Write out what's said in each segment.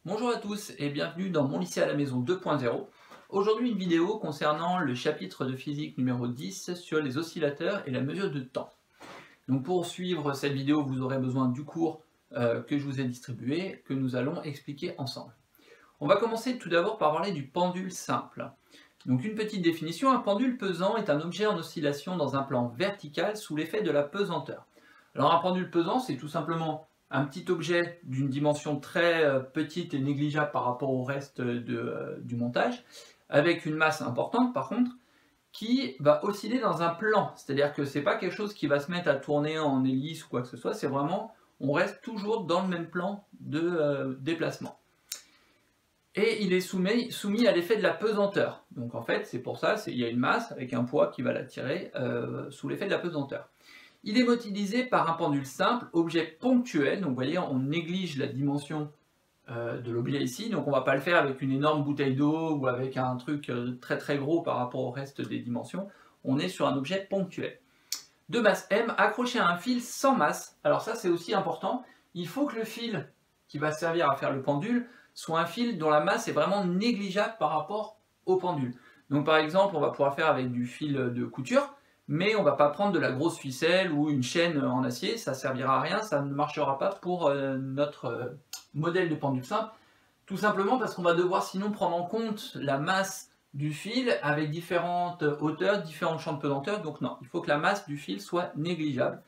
Bonjour à tous et bienvenue dans mon lycée à la maison 2.0. Aujourd'hui une vidéo concernant le chapitre de physique numéro 10 sur les oscillateurs et la mesure de temps. Donc pour suivre cette vidéo, vous aurez besoin du cours que je vous ai distribué, que nous allons expliquer ensemble. On va commencer tout d'abord par parler du pendule simple. Donc une petite définition, un pendule pesant est un objet en oscillation dans un plan vertical sous l'effet de la pesanteur. Alors un pendule pesant, c'est tout simplement un petit objet d'une dimension très petite et négligeable par rapport au reste du montage, avec une masse importante par contre, qui va osciller dans un plan. C'est-à-dire que ce n'est pas quelque chose qui va se mettre à tourner en hélice ou quoi que ce soit, c'est vraiment, on reste toujours dans le même plan de déplacement. Et il est soumis à l'effet de la pesanteur. Donc en fait, c'est pour ça, il y a une masse avec un poids qui va l'attirer sous l'effet de la pesanteur. Il est modélisé par un pendule simple, objet ponctuel. Donc vous voyez, on néglige la dimension de l'objet ici. Donc on ne va pas le faire avec une énorme bouteille d'eau ou avec un truc très très gros par rapport au reste des dimensions. On est sur un objet ponctuel. De masse M, accroché à un fil sans masse. Alors ça c'est aussi important. Il faut que le fil qui va servir à faire le pendule soit un fil dont la masse est vraiment négligeable par rapport au pendule. Donc par exemple, on va pouvoir faire avec du fil de couture, mais on ne va pas prendre de la grosse ficelle ou une chaîne en acier, ça ne servira à rien, ça ne marchera pas pour notre modèle de pendule simple, tout simplement parce qu'on va devoir sinon prendre en compte la masse du fil avec différentes hauteurs, différents champs de pesanteur, donc non, il faut que la masse du fil soit négligeable.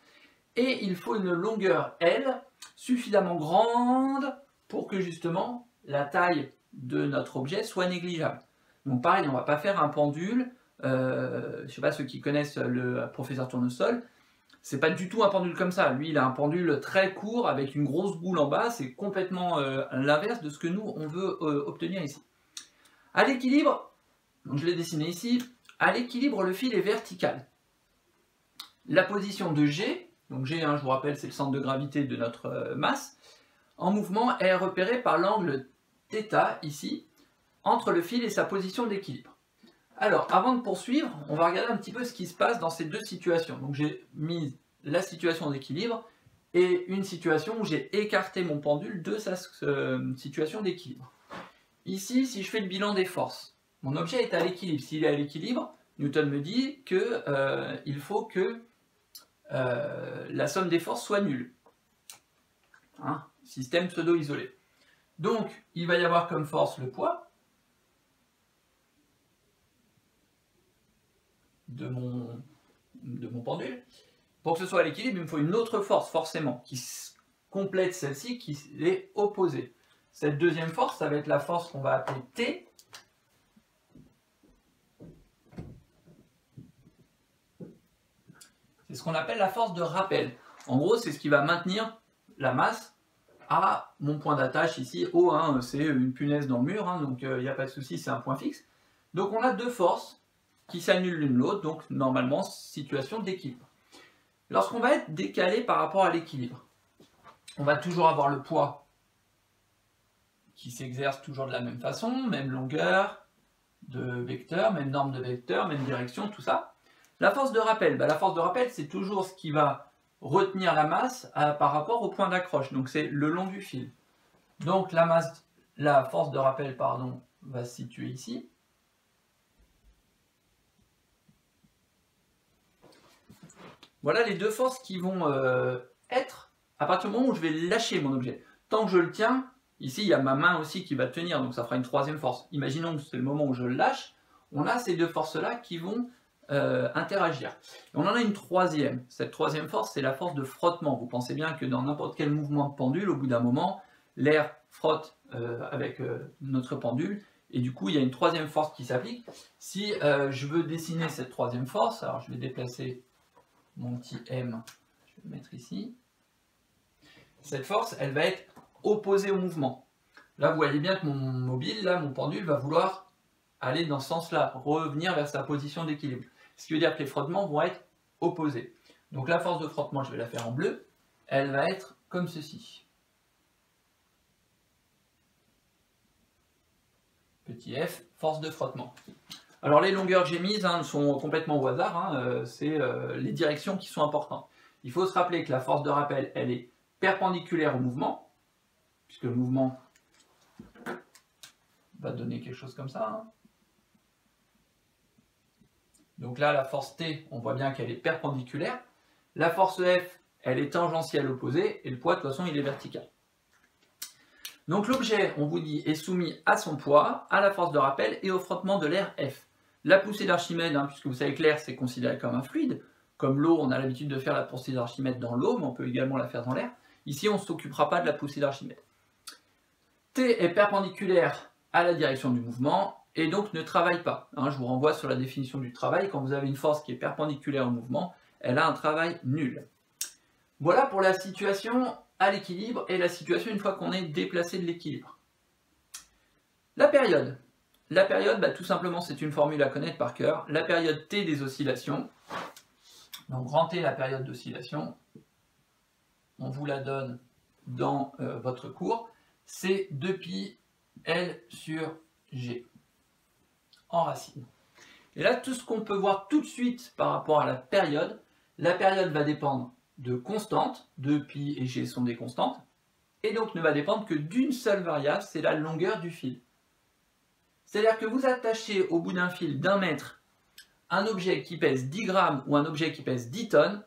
Et il faut une longueur L suffisamment grande pour que justement la taille de notre objet soit négligeable. Donc pareil, on ne va pas faire un pendule, je ne sais pas ceux qui connaissent le professeur Tournesol, c'est pas du tout un pendule comme ça. Lui, il a un pendule très court avec une grosse boule en bas, c'est complètement l'inverse de ce que nous, on veut obtenir ici. À l'équilibre, donc je l'ai dessiné ici, à l'équilibre, le fil est vertical. La position de G, donc G, je vous rappelle, c'est le centre de gravité de notre masse, en mouvement est repéré par l'angle θ, ici, entre le fil et sa position d'équilibre. Alors, avant de poursuivre, on va regarder un petit peu ce qui se passe dans ces deux situations. Donc j'ai mis la situation d'équilibre et une situation où j'ai écarté mon pendule de sa situation d'équilibre. Ici, si je fais le bilan des forces, mon objet est à l'équilibre. S'il est à l'équilibre, Newton me dit qu'il faut que la somme des forces soit nulle. Système pseudo-isolé. Donc, il va y avoir comme force le poids de mon pendule. Pour que ce soit à l'équilibre, il me faut une autre force, forcément, qui complète celle-ci, qui est opposée. Cette deuxième force, ça va être la force qu'on va appeler T. C'est ce qu'on appelle la force de rappel. En gros, c'est ce qui va maintenir la masse à mon point d'attache ici, O, c'est une punaise dans le mur, donc il n'y a pas de souci, c'est un point fixe. Donc on a deux forces qui s'annulent l'une l'autre, donc normalement situation d'équilibre. Lorsqu'on va être décalé par rapport à l'équilibre, on va toujours avoir le poids qui s'exerce toujours de la même façon, même longueur de vecteur, même norme de vecteur, même direction, tout ça. La force de rappel, la force de rappel c'est toujours ce qui va retenir la masse par rapport au point d'accroche, donc c'est le long du fil. Donc la force de rappel va se situer ici. Voilà les deux forces qui vont être à partir du moment où je vais lâcher mon objet. Tant que je le tiens, ici il y a ma main aussi qui va tenir, donc ça fera une troisième force. Imaginons que c'est le moment où je le lâche, on a ces deux forces-là qui vont interagir. Et on en a une troisième. Cette troisième force, c'est la force de frottement. Vous pensez bien que dans n'importe quel mouvement de pendule, au bout d'un moment, l'air frotte avec notre pendule, et du coup il y a une troisième force qui s'applique. Si je veux dessiner cette troisième force, alors je vais déplacer mon petit M, je vais le mettre ici. Cette force, elle va être opposée au mouvement. Là, vous voyez bien que mon mobile, là, mon pendule, va vouloir aller dans ce sens-là, revenir vers sa position d'équilibre. Ce qui veut dire que les frottements vont être opposés. Donc la force de frottement, je vais la faire en bleu, elle va être comme ceci. Petit f, force de frottement. Alors les longueurs que j'ai mises sont complètement au hasard, c'est les directions qui sont importantes. Il faut se rappeler que la force de rappel, elle est perpendiculaire au mouvement, puisque le mouvement va donner quelque chose comme ça. Hein. Donc là, la force T, on voit bien qu'elle est perpendiculaire. La force F, elle est tangentielle opposée, et le poids, de toute façon, il est vertical. Donc l'objet, on vous dit, est soumis à son poids, à la force de rappel et au frottement de l'air F. La poussée d'Archimède, hein, puisque vous savez que l'air, c'est considéré comme un fluide. Comme l'eau, on a l'habitude de faire la poussée d'Archimède dans l'eau, mais on peut également la faire dans l'air. Ici, on ne s'occupera pas de la poussée d'Archimède. T est perpendiculaire à la direction du mouvement, et donc ne travaille pas. Hein, je vous renvoie sur la définition du travail. Quand vous avez une force qui est perpendiculaire au mouvement, elle a un travail nul. Voilà pour la situation à l'équilibre et la situation une fois qu'on est déplacé de l'équilibre. La période. La période, tout simplement, c'est une formule à connaître par cœur. La période T des oscillations. Donc, grand T, la période d'oscillation. On vous la donne dans votre cours. C'est 2π L sur G en racine. Et là, tout ce qu'on peut voir tout de suite par rapport à la période va dépendre de constantes, 2π et G sont des constantes, et donc ne va dépendre que d'une seule variable, c'est la longueur du fil. C'est-à-dire que vous attachez au bout d'un fil d'1 mètre un objet qui pèse 10 grammes ou un objet qui pèse 10 tonnes,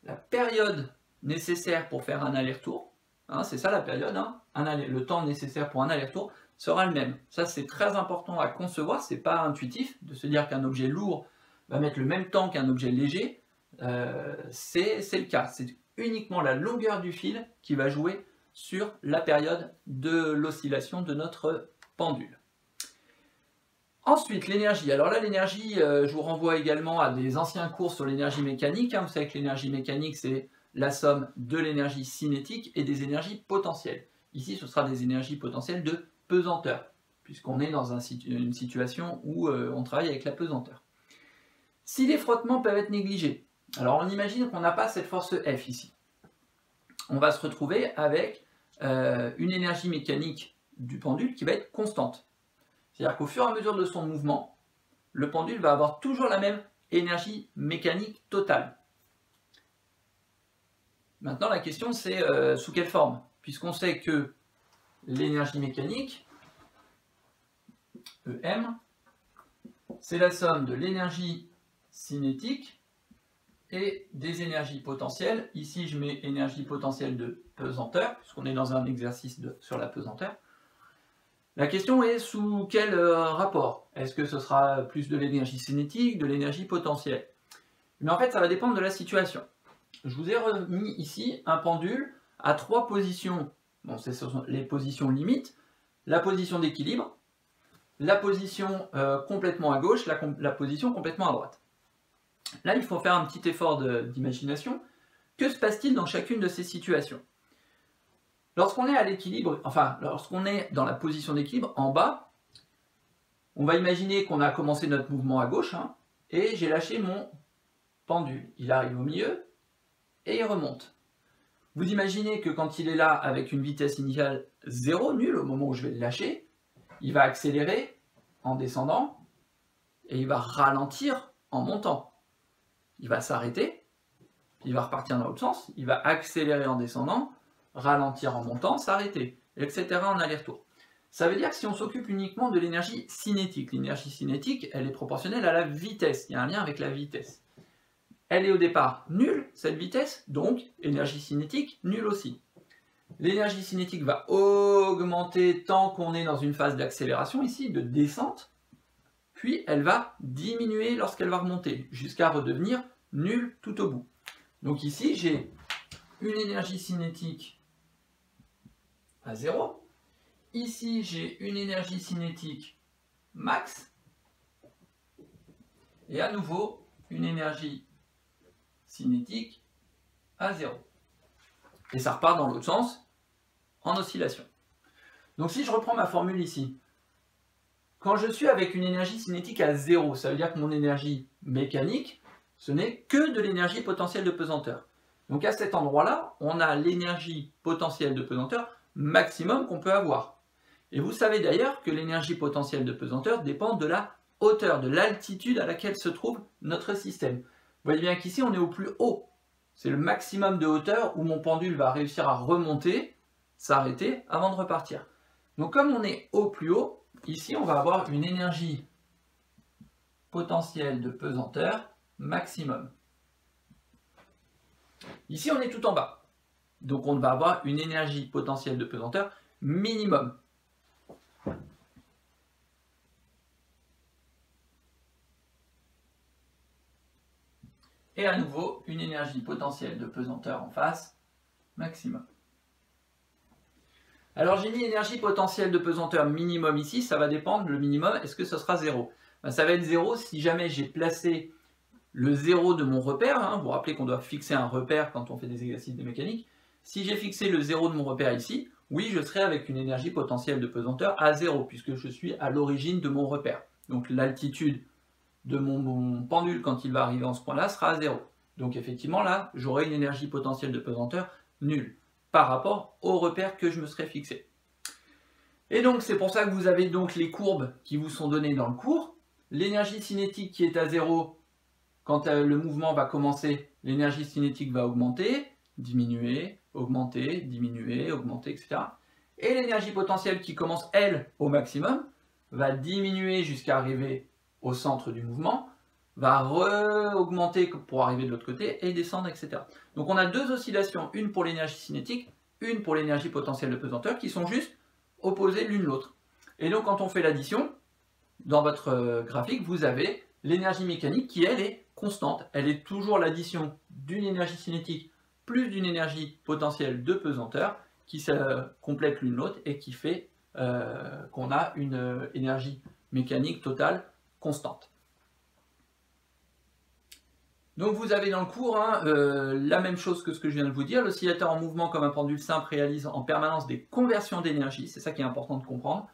la période nécessaire pour faire un aller-retour, hein, c'est ça la période, hein, le temps nécessaire pour un aller-retour sera le même. Ça c'est très important à concevoir, c'est pas intuitif de se dire qu'un objet lourd va mettre le même temps qu'un objet léger. C'est le cas, c'est uniquement la longueur du fil qui va jouer sur la période de l'oscillation de notre pendule. Ensuite, l'énergie. Alors là, l'énergie, je vous renvoie également à des anciens cours sur l'énergie mécanique. Hein. Vous savez que l'énergie mécanique, c'est la somme de l'énergie cinétique et des énergies potentielles. Ici, ce sera des énergies potentielles de pesanteur, puisqu'on est dans une situation où on travaille avec la pesanteur. Si les frottements peuvent être négligés, alors on imagine qu'on n'a pas cette force F ici. On va se retrouver avec une énergie mécanique du pendule qui va être constante. C'est-à-dire qu'au fur et à mesure de son mouvement, le pendule va avoir toujours la même énergie mécanique totale. Maintenant la question c'est sous quelle forme? Puisqu'on sait que l'énergie mécanique, EM, c'est la somme de l'énergie cinétique et des énergies potentielles. Ici, je mets énergie potentielle de pesanteur, puisqu'on est dans un exercice sur la pesanteur. La question est sous quel rapport? Est-ce que ce sera plus de l'énergie cinétique, de l'énergie potentielle? Mais en fait, ça va dépendre de la situation. Je vous ai remis ici un pendule à 3 positions. Bon, ce sont les positions limites, la position d'équilibre, la position complètement à gauche, la position complètement à droite. Là, il faut faire un petit effort d'imagination. Que se passe-t-il dans chacune de ces situations? Lorsqu'on est à l'équilibre, enfin, lorsqu'on est dans la position d'équilibre, en bas, on va imaginer qu'on a commencé notre mouvement à gauche, hein, et j'ai lâché mon pendule. Il arrive au milieu, et il remonte. Vous imaginez que quand il est là, avec une vitesse initiale 0, nulle, au moment où je vais le lâcher, il va accélérer en descendant, et il va ralentir en montant. Il va s'arrêter, il va repartir dans l'autre sens, il va accélérer en descendant, ralentir en montant, s'arrêter, etc. en aller-retour. Ça veut dire que si on s'occupe uniquement de l'énergie cinétique, l'énergie cinétique, elle est proportionnelle à la vitesse, il y a un lien avec la vitesse. Elle est au départ nulle, cette vitesse, donc énergie cinétique nulle aussi. L'énergie cinétique va augmenter tant qu'on est dans une phase d'accélération ici, de descente, puis elle va diminuer lorsqu'elle va remonter, jusqu'à redevenir nulle tout au bout. Donc ici, j'ai une énergie cinétique à 0. Ici, j'ai une énergie cinétique max. Et à nouveau, une énergie cinétique à 0. Et ça repart dans l'autre sens, en oscillation. Donc si je reprends ma formule ici, quand je suis avec une énergie cinétique à 0, ça veut dire que mon énergie mécanique, ce n'est que de l'énergie potentielle de pesanteur. Donc à cet endroit-là, on a l'énergie potentielle de pesanteur maximum qu'on peut avoir. Et vous savez d'ailleurs que l'énergie potentielle de pesanteur dépend de la hauteur, de l'altitude à laquelle se trouve notre système. Vous voyez bien qu'ici, on est au plus haut. C'est le maximum de hauteur où mon pendule va réussir à remonter, s'arrêter avant de repartir. Donc comme on est au plus haut, ici on va avoir une énergie potentielle de pesanteur maximum. Ici on est tout en bas, donc on va avoir une énergie potentielle de pesanteur minimum. Et à nouveau, une énergie potentielle de pesanteur en face, maximum. Alors j'ai mis énergie potentielle de pesanteur minimum ici, ça va dépendre, le minimum, est-ce que ce sera 0 ? Ben, ça va être 0 si jamais j'ai placé le 0 de mon repère, hein, vous vous rappelez qu'on doit fixer un repère quand on fait des exercices de mécanique. Si j'ai fixé le 0 de mon repère ici, oui, je serai avec une énergie potentielle de pesanteur à 0, puisque je suis à l'origine de mon repère. Donc l'altitude de mon pendule quand il va arriver en ce point-là sera à 0. Donc effectivement là, j'aurai une énergie potentielle de pesanteur nulle par rapport au repère que je me serais fixé. Et donc c'est pour ça que vous avez donc les courbes qui vous sont données dans le cours. L'énergie cinétique qui est à 0, quand le mouvement va commencer, l'énergie cinétique va augmenter, diminuer, augmenter, diminuer, augmenter, etc. Et l'énergie potentielle qui commence, elle, au maximum, va diminuer jusqu'à arriver au centre du mouvement, va augmenter pour arriver de l'autre côté et descendre, etc. Donc on a deux oscillations, une pour l'énergie cinétique, une pour l'énergie potentielle de pesanteur, qui sont juste opposées l'une l'autre. Et donc quand on fait l'addition, dans votre graphique, vous avez l'énergie mécanique qui, elle, est constante. Elle est toujours l'addition d'une énergie cinétique plus d'une énergie potentielle de pesanteur qui se complète l'une l'autre et qui fait qu'on a une énergie mécanique totale constante. Donc vous avez dans le cours la même chose que ce que je viens de vous dire. L'oscillateur en mouvement comme un pendule simple réalise en permanence des conversions d'énergie. C'est ça qui est important de comprendre.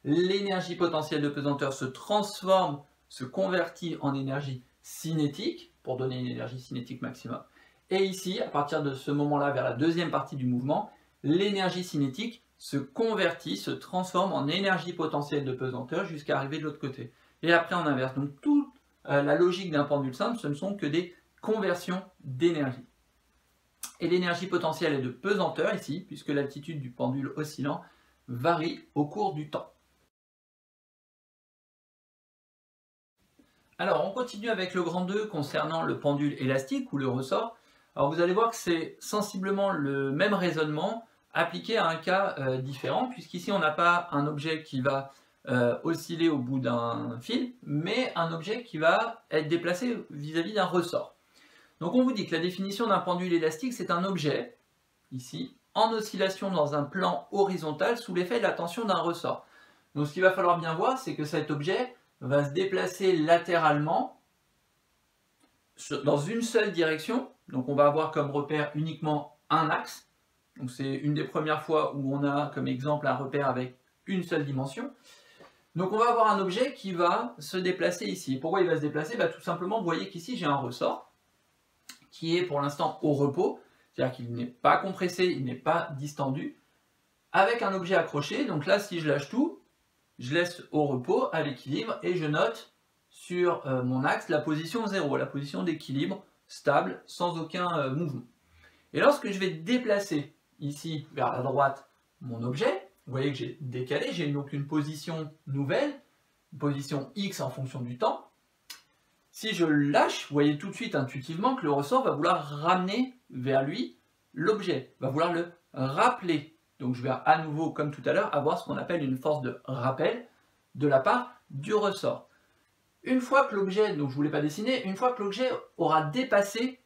L'énergie potentielle de pesanteur se transforme, se convertit en énergie cinétique pour donner une énergie cinétique maximum. Et ici, à partir de ce moment-là, vers la deuxième partie du mouvement, l'énergie cinétique se convertit, se transforme en énergie potentielle de pesanteur jusqu'à arriver de l'autre côté. Et après, on inverse. Donc toute la logique d'un pendule simple, ce ne sont que des conversions d'énergie. Et l'énergie potentielle est de pesanteur ici, puisque l'altitude du pendule oscillant varie au cours du temps. Alors, on continue avec le grand 2 concernant le pendule élastique ou le ressort. Alors, vous allez voir que c'est sensiblement le même raisonnement appliqué à un cas différent, puisqu'ici, on n'a pas un objet qui va osciller au bout d'un fil, mais un objet qui va être déplacé vis-à-vis d'un ressort. Donc, on vous dit que la définition d'un pendule élastique, c'est un objet, ici, en oscillation dans un plan horizontal sous l'effet de la tension d'un ressort. Donc, ce qu'il va falloir bien voir, c'est que cet objet va se déplacer latéralement dans une seule direction. Donc on va avoir comme repère uniquement un axe. Donc c'est une des premières fois où on a comme exemple un repère avec une seule dimension. Donc on va avoir un objet qui va se déplacer ici. Pourquoi il va se déplacer ? Tout simplement, vous voyez qu'ici j'ai un ressort qui est pour l'instant au repos, c'est-à-dire qu'il n'est pas compressé, il n'est pas distendu, avec un objet accroché. Donc là, si je lâche tout, je laisse au repos, à l'équilibre, et je note sur mon axe la position 0, la position d'équilibre, stable, sans aucun mouvement. Et lorsque je vais déplacer ici vers la droite mon objet, vous voyez que j'ai décalé, j'ai donc une position nouvelle, une position X en fonction du temps. Si je lâche, vous voyez tout de suite intuitivement que le ressort va vouloir ramener vers lui l'objet, va vouloir le rappeler. Donc je vais à nouveau, comme tout à l'heure, avoir ce qu'on appelle une force de rappel de la part du ressort. Une fois que l'objet, donc je ne voulais pas dessiner, une fois que l'objet aura dépassé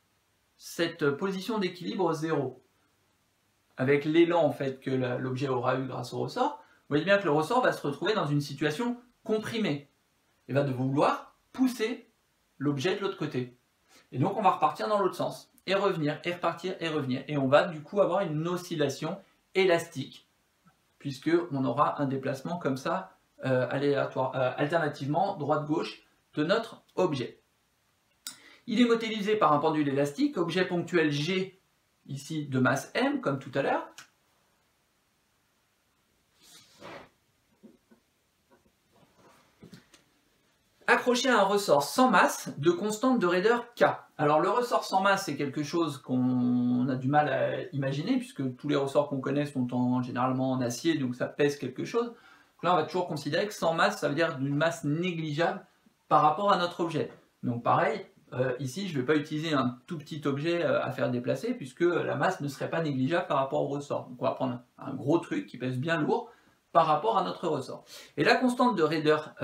cette position d'équilibre 0, avec l'élan en fait que l'objet aura eu grâce au ressort, vous voyez bien que le ressort va se retrouver dans une situation comprimée et va devoir vouloir pousser l'objet de l'autre côté. Et donc on va repartir dans l'autre sens, et revenir, et repartir, et revenir. Et on va du coup avoir une oscillation élastique, puisque on aura un déplacement comme ça, aléatoire, alternativement droite-gauche de notre objet. Il est modélisé par un pendule élastique, objet ponctuel G, ici de masse M, comme tout à l'heure. Accroché à un ressort sans masse de constante de raideur K. Alors le ressort sans masse, c'est quelque chose qu'on on a du mal à imaginer, puisque tous les ressorts qu'on connaît sont généralement en acier, donc ça pèse quelque chose. Donc là, on va toujours considérer que sans masse, ça veut dire d'une masse négligeable par rapport à notre objet. Donc pareil, ici, je ne vais pas utiliser un tout petit objet à faire déplacer, puisque la masse ne serait pas négligeable par rapport au ressort. Donc on va prendre un gros truc qui pèse bien lourd par rapport à notre ressort. Et la constante de raideur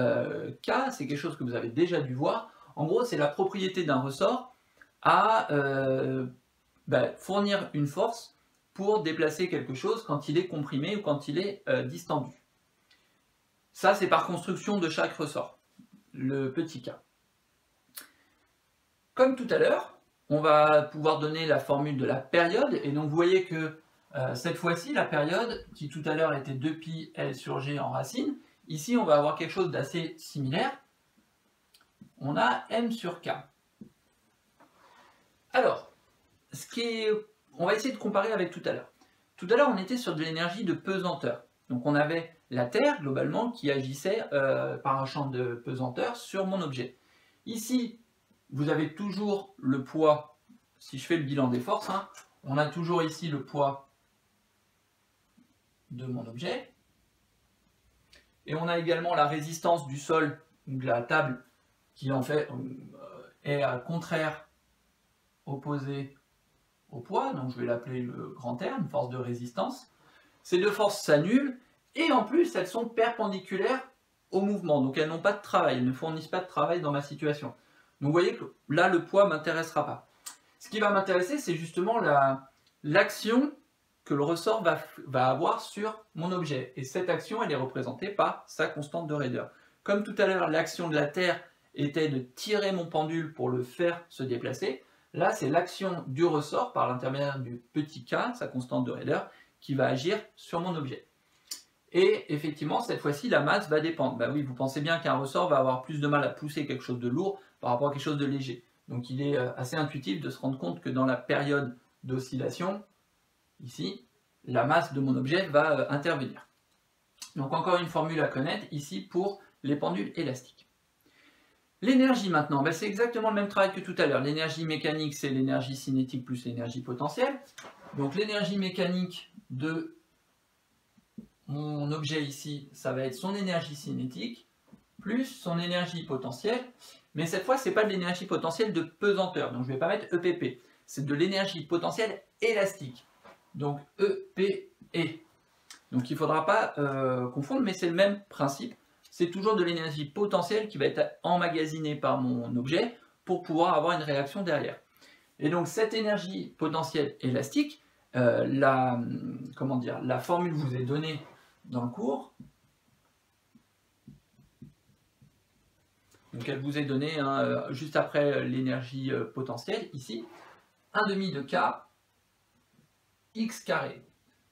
K, c'est quelque chose que vous avez déjà dû voir. En gros, c'est la propriété d'un ressort à fournir une force pour déplacer quelque chose quand il est comprimé ou quand il est distendu. Ça, c'est par construction de chaque ressort, le petit k. Comme tout à l'heure, on va pouvoir donner la formule de la période, et donc vous voyez que cette fois-ci, la période, qui tout à l'heure était 2π L sur G en racine, ici on va avoir quelque chose d'assez similaire. On a M sur K. Alors, on va essayer de comparer avec tout à l'heure. Tout à l'heure, on était sur de l'énergie de pesanteur. Donc on avait la Terre, globalement, qui agissait par un champ de pesanteur sur mon objet. Ici, vous avez toujours le poids, si je fais le bilan des forces, on a toujours ici le poids de mon objet. Et on a également la résistance du sol, de la table, qui en fait est contraire, opposée au poids, donc je vais l'appeler le grand R, une force de résistance. Ces deux forces s'annulent, et en plus elles sont perpendiculaires au mouvement, donc elles n'ont pas de travail, elles ne fournissent pas de travail dans ma situation. Donc vous voyez que là le poids ne m'intéressera pas. Ce qui va m'intéresser, c'est justement l'action que le ressort va avoir sur mon objet, et cette action elle est représentée par sa constante de raideur. Comme tout à l'heure, l'action de la Terre était de tirer mon pendule pour le faire se déplacer. Là, c'est l'action du ressort par l'intermédiaire du petit k, sa constante de raideur, qui va agir sur mon objet. Et effectivement, cette fois-ci, la masse va dépendre. Ben oui, vous pensez bien qu'un ressort va avoir plus de mal à pousser quelque chose de lourd par rapport à quelque chose de léger. Donc il est assez intuitif de se rendre compte que dans la période d'oscillation, ici, la masse de mon objet va intervenir. Donc encore une formule à connaître ici pour les pendules élastiques. L'énergie maintenant, c'est exactement le même travail que tout à l'heure. L'énergie mécanique, c'est l'énergie cinétique plus l'énergie potentielle. Donc l'énergie mécanique de mon objet ici, ça va être son énergie cinétique plus son énergie potentielle. Mais cette fois, ce n'est pas de l'énergie potentielle de pesanteur. Donc je ne vais pas mettre EPP. C'est de l'énergie potentielle élastique. Donc EPE. Donc il ne faudra pas confondre, mais c'est le même principe. C'est toujours de l'énergie potentielle qui va être emmagasinée par mon objet pour pouvoir avoir une réaction derrière. Et donc cette énergie potentielle élastique, la formule vous est donnée dans le cours. Donc elle vous est donnée juste après l'énergie potentielle, ici, 1/2 de K x carré.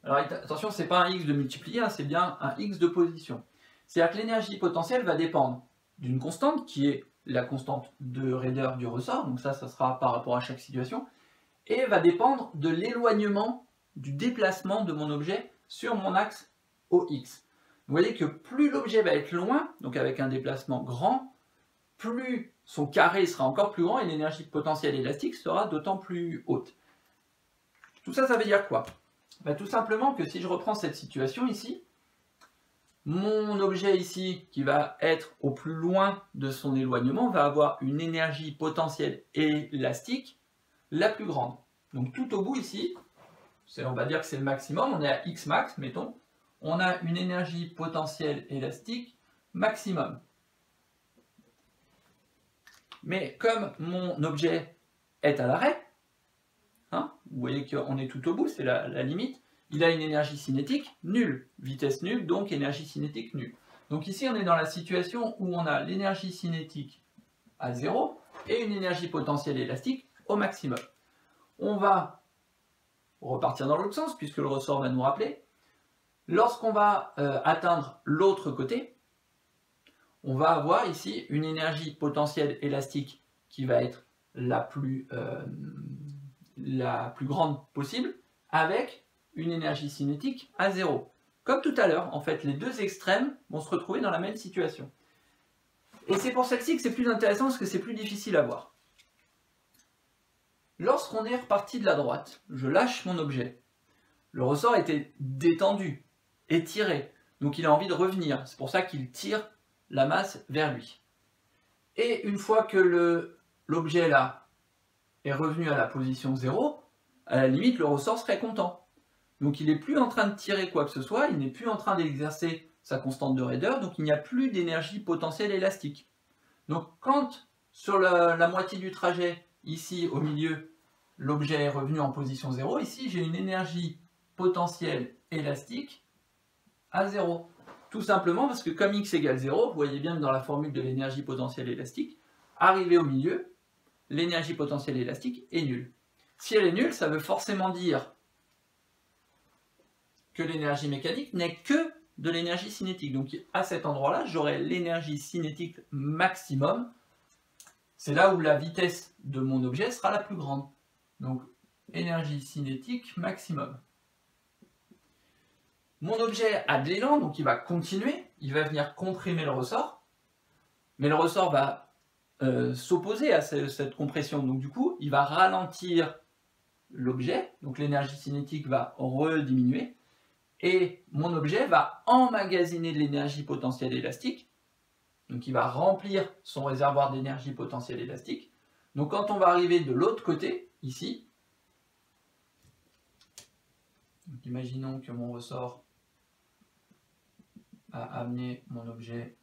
Alors attention, ce n'est pas un x de multiplier, c'est bien un x de position. C'est-à-dire que l'énergie potentielle va dépendre d'une constante qui est la constante de raideur du ressort, donc ça sera par rapport à chaque situation, et va dépendre de l'éloignement du déplacement de mon objet sur mon axe OX. Vous voyez que plus l'objet va être loin, donc avec un déplacement grand, plus son carré sera encore plus grand et l'énergie potentielle élastique sera d'autant plus haute. Tout ça, ça veut dire quoi? Tout simplement que si je reprends cette situation ici, mon objet ici, qui va être au plus loin de son éloignement, va avoir une énergie potentielle élastique la plus grande. Donc tout au bout ici, on va dire que c'est le maximum, on est à x max, mettons, on a une énergie potentielle élastique maximum. Mais comme mon objet est à l'arrêt, vous voyez qu'on est tout au bout, c'est la limite, il a une énergie cinétique nulle, vitesse nulle, donc énergie cinétique nulle. Donc ici, on est dans la situation où on a l'énergie cinétique à 0 et une énergie potentielle élastique au maximum. On va repartir dans l'autre sens, puisque le ressort va nous rappeler. Lorsqu'on va atteindre l'autre côté, on va avoir ici une énergie potentielle élastique qui va être la plus grande possible, avec une énergie cinétique à 0. Comme tout à l'heure, en fait, les deux extrêmes vont se retrouver dans la même situation. Et c'est pour celle-ci que c'est plus intéressant, parce que c'est plus difficile à voir. Lorsqu'on est reparti de la droite, je lâche mon objet. Le ressort était détendu, étiré, donc il a envie de revenir. C'est pour ça qu'il tire la masse vers lui. Et une fois que l'objet là est revenu à la position 0, à la limite le ressort serait content. Donc il n'est plus en train de tirer quoi que ce soit, il n'est plus en train d'exercer sa constante de raideur, donc il n'y a plus d'énergie potentielle élastique. Donc quand sur la moitié du trajet, ici au milieu, l'objet est revenu en position 0, ici j'ai une énergie potentielle élastique à 0. Tout simplement parce que comme x égale 0, vous voyez bien que dans la formule de l'énergie potentielle élastique, arrivé au milieu, l'énergie potentielle élastique est nulle. Si elle est nulle, ça veut forcément dire que l'énergie mécanique n'est que de l'énergie cinétique. Donc à cet endroit-là, j'aurai l'énergie cinétique maximum. C'est là où la vitesse de mon objet sera la plus grande. Donc énergie cinétique maximum. Mon objet a de l'élan, donc il va continuer, il va venir comprimer le ressort, mais le ressort va s'opposer à cette compression, donc du coup il va ralentir l'objet, donc l'énergie cinétique va rediminuer, et mon objet va emmagasiner de l'énergie potentielle élastique, donc il va remplir son réservoir d'énergie potentielle élastique. Donc quand on va arriver de l'autre côté, ici, donc imaginons que mon ressort a amené mon objet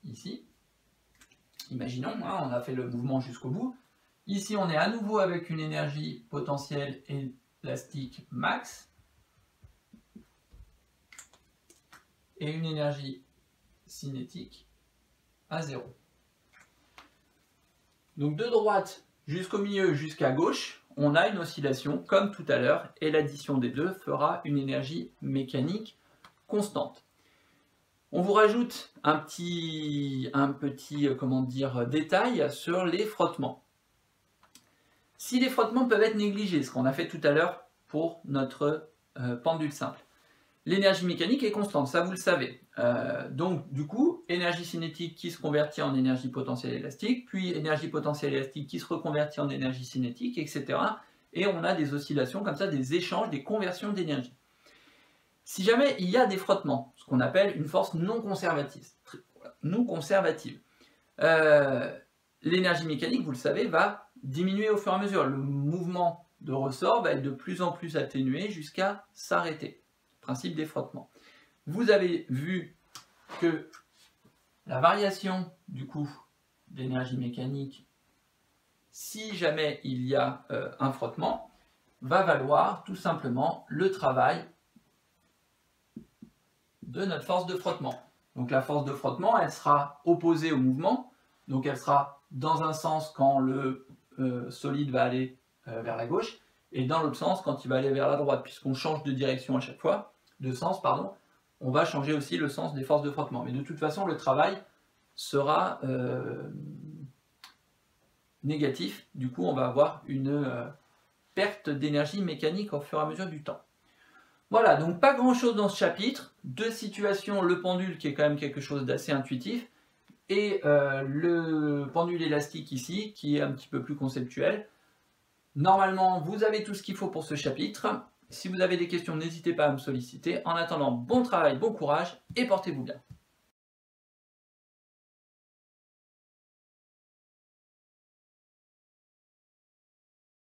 ici. Imaginons, hein, on a fait le mouvement jusqu'au bout. Ici, on est à nouveau avec une énergie potentielle élastique max et une énergie cinétique à 0. Donc de droite jusqu'au milieu jusqu'à gauche, on a une oscillation comme tout à l'heure et l'addition des deux fera une énergie mécanique constante. On vous rajoute un petit comment dire, détail sur les frottements. Si les frottements peuvent être négligés, ce qu'on a fait tout à l'heure pour notre pendule simple, l'énergie mécanique est constante, ça vous le savez. Donc du coup, énergie cinétique qui se convertit en énergie potentielle élastique, puis énergie potentielle élastique qui se reconvertit en énergie cinétique, etc. Et on a des oscillations comme ça, des échanges, des conversions d'énergie. Si jamais il y a des frottements, ce qu'on appelle une force non conservative, l'énergie mécanique, vous le savez, va diminuer au fur et à mesure. Le mouvement de ressort va être de plus en plus atténué jusqu'à s'arrêter. Principe des frottements. Vous avez vu que la variation du coût d'énergie mécanique, si jamais il y a un frottement, va valoir tout simplement le travail de notre force de frottement. Donc la force de frottement, elle sera opposée au mouvement, donc elle sera dans un sens quand le solide va aller vers la gauche, et dans l'autre sens quand il va aller vers la droite, puisqu'on change de direction à chaque fois, de sens, pardon, on va changer aussi le sens des forces de frottement. Mais de toute façon, le travail sera négatif. Du coup, on va avoir une perte d'énergie mécanique au fur et à mesure du temps. Voilà, donc pas grand-chose dans ce chapitre. Deux situations, le pendule qui est quand même quelque chose d'assez intuitif, et le pendule élastique ici, qui est un petit peu plus conceptuel. Normalement, vous avez tout ce qu'il faut pour ce chapitre. Si vous avez des questions, n'hésitez pas à me solliciter. En attendant, bon travail, bon courage et portez-vous bien.